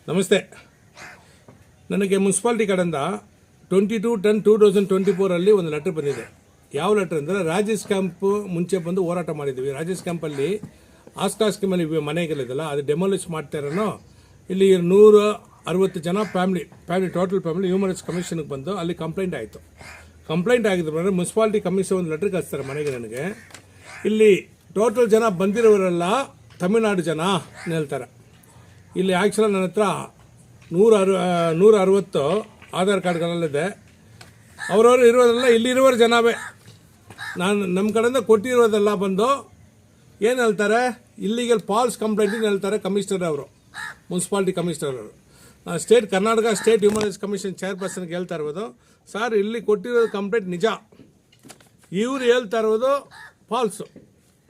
ನಮಸ್ತೆ. ನನಗೆ ಮುನ್ಸಿಪಾಲಿಟಿ ಕಡೆಯಿಂದ 22/10/2024 ಒಂದು ಲೆಟರ್ ಬಂದಿದೆ. ಯಾವ ಲೆಟರ್ ಅಂದರೆ ರಾಜೇಶ್ ಕ್ಯಾಂಪ್ ಮುಂಚೆ ಬಂದು ಹೋರಾಟ ಮಾಡಿದ್ವಿ. ರಾಜೇಶ್ ಕ್ಯಾಂಪಲ್ಲಿ ಆಸ್ಕಾ ಸ್ಕೀಮಲ್ಲಿ ಮನೆಗಳಿದೆಯಲ್ಲ ಅದು ಡೆಮಾಲಿಷ್ ಮಾಡ್ತಾ ಇರೋನು. ಇಲ್ಲಿ 160 ಜನ family total family human rights ಕಮಿಷನ್ಗೆ ಬಂದು ಅಲ್ಲಿ ಕಂಪ್ಲೇಂಟ್ ಆಯಿತು. ಕಂಪ್ಲೇಂಟ್ ಆಗಿದ್ರೆ ಮುನ್ಸಿಪಾಲಿಟಿ ಕಮಿಷನ್ ಒಂದು ಲೆಟರ್ ಕಳಿಸ್ತಾರೆ ಮನೆಗೆ. ನನಗೆ ಇಲ್ಲಿ ಟೋಟಲ್ ಜನ ಬಂದಿರೋರೆಲ್ಲ ತಮಿಳ್ನಾಡು ಜನ ಹೇಳ್ತಾರೆ. ಇಲ್ಲಿ ಆ್ಯಕ್ಚುಲಿ ನನ್ನ ಹತ್ರ 160 ಆಧಾರ್ ಕಾರ್ಡ್ಗಳಲ್ಲಿದೆ. ಅವರವರು ಇರೋದೆಲ್ಲ ಇಲ್ಲಿರುವವರು ಜನವೇ. ನಮ್ಮ ಕಡೆಯಿಂದ ಕೊಟ್ಟಿರೋದೆಲ್ಲ ಬಂದು ಏನು ಹೇಳ್ತಾರೆ, ಇಲ್ಲಿಗಲ್ ಫಾಲ್ಸ್ ಕಂಪ್ಲೇಂಟಿಂಗ್ ಹೇಳ್ತಾರೆ ಕಮಿಷನರ್ ಅವರು, ಮುನ್ಸಿಪಾಲಿಟಿ ಕಮಿಷನರ್ ಅವರು. Karnataka state human rights commission ಚೇರ್ಪರ್ಸನ್ಗೆ ಹೇಳ್ತಾ ಇರ್ಬೋದು, ಸರ್ ಇಲ್ಲಿ ಕೊಟ್ಟಿರೋದು ಕಂಪ್ಲೇಂಟ್ ನಿಜ, ಇವ್ರು ಹೇಳ್ತಾ ಇರೋದು ಫಾಲ್ಸು.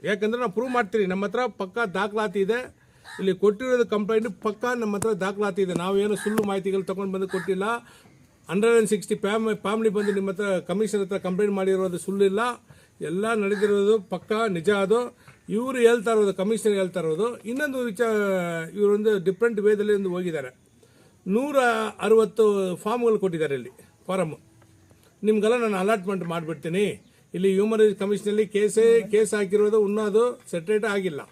ಯಾಕಂದರೆ ನಾವು ಪ್ರೂವ್ ಮಾಡ್ತೀವಿ, ನಮ್ಮ ಹತ್ರ ಪಕ್ಕಾ ದಾಖಲಾತಿ ಇದೆ. ಇಲ್ಲಿ ಕೊಟ್ಟಿರೋದು ಕಂಪ್ಲೇಂಟ್ ಪಕ್ಕಾ ನಮ್ಮ ಹತ್ರ ದಾಖಲಾತಿ ಇದೆ. ನಾವೇನು ಸುಳ್ಳು ಮಾಹಿತಿಗಳು ತೊಗೊಂಡು ಬಂದು ಕೊಟ್ಟಿಲ್ಲ. 160 ಫ್ಯಾಮಿಲಿ ಬಂದು ನಿಮ್ಮ ಹತ್ರ ಕಮಿಷನರ್ ಹತ್ರ ಕಂಪ್ಲೇಂಟ್ ಮಾಡಿರೋದು ಸುಳ್ಳಿಲ್ಲ, ಎಲ್ಲ ನಡೆದಿರೋದು ಪಕ್ಕಾ ನಿಜ. ಅದು ಇವರು ಹೇಳ್ತಾ ಇರೋದು, ಕಮಿಷನರ್ ಹೇಳ್ತಾ ಇರೋದು. ಇನ್ನೊಂದು ಇವರೊಂದು ಡಿಫ್ರೆಂಟ್ ವೇದಲ್ಲಿ ಒಂದು ಹೋಗಿದ್ದಾರೆ. 160 ಫಾರ್ಮ್ಗಳು ಕೊಟ್ಟಿದ್ದಾರೆ. ಇಲ್ಲಿ ಫಾರಮ್ ನಿಮ್ಗೆಲ್ಲ ನಾನು ಅಲಾಟ್ಮೆಂಟ್ ಮಾಡಿಬಿಡ್ತೀನಿ. ಇಲ್ಲಿ ಹ್ಯೂಮನ್ ರೈಟ್ಸ್ ಕಮಿಷನಲ್ಲಿ ಕೇಸ್ ಹಾಕಿರೋದು ಇನ್ನೂ ಸೆಟ್ರೇಟ್ ಆಗಿಲ್ಲ.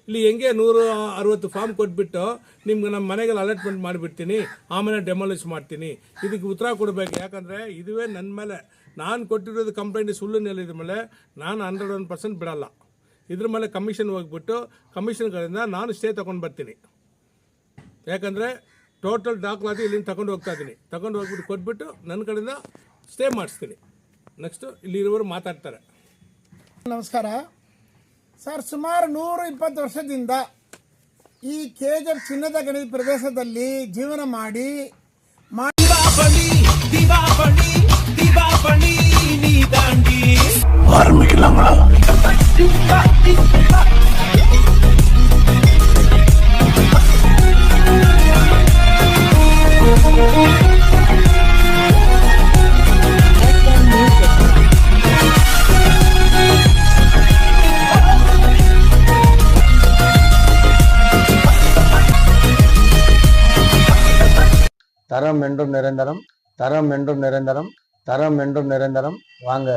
ಇಲ್ಲಿ ಹೆಂಗೆ 160 ಫಾರ್ಮ್ ಕೊಟ್ಬಿಟ್ಟು ನಿಮ್ಗೆ ನಮ್ಮ ಮನೆಗೆಲ್ಲ ಅಲಾಟ್ಮೆಂಟ್ ಮಾಡಿಬಿಡ್ತೀನಿ, ಆಮೇಲೆ ಡೆಮಾಲಿಷ್ ಮಾಡ್ತೀನಿ. ಇದಕ್ಕೆ ಉತ್ತರ ಕೊಡಬೇಕು. ಯಾಕಂದರೆ ಇದುವೇ ನನ್ನ ಮೇಲೆ, ನಾನು ಕೊಟ್ಟಿರೋದು ಕಂಪ್ಲೇಂಟ್ ಸುಳ್ಳು ನೆಲೆದ ಮೇಲೆ ನಾನು 101% ಬಿಡಲ್ಲ. ಇದ್ರ ಮೇಲೆ ಕಮಿಷನ್ ಹೋಗ್ಬಿಟ್ಟು ಕಮಿಷನ್ ಕಡೆಯಿಂದ ನಾನು ಸ್ಟೇ ತೊಗೊಂಡು ಬರ್ತೀನಿ. ಯಾಕಂದರೆ ಟೋಟಲ್ ದಾಖಲಾತಿ ಇಲ್ಲಿಂದ ತಗೊಂಡು ಹೋಗ್ತಾ ಇದ್ದೀನಿ. ತಗೊಂಡು ಹೋಗ್ಬಿಟ್ಟು ಕೊಟ್ಬಿಟ್ಟು ನನ್ನ ಕಡೆಯಿಂದ ಸ್ಟೇ ಮಾಡಿಸ್ತೀನಿ. ನೆಕ್ಸ್ಟು ಇಲ್ಲಿರುವವರು ಮಾತಾಡ್ತಾರೆ. ನಮಸ್ಕಾರ ಸರ್. ಸುಮಾರು 120 ವರ್ಷದಿಂದ ಈ ಕೆಜೆಫ್ ಚಿನ್ನದ ಗಣಿ ಪ್ರದೇಶದಲ್ಲಿ ಜೀವನ ಮಾಡಿ தரம் என்றும் நிரந்தரம், தரம் என்றும் நிரந்தரம், தரம் என்றும் நிரந்தரம். வாங்க.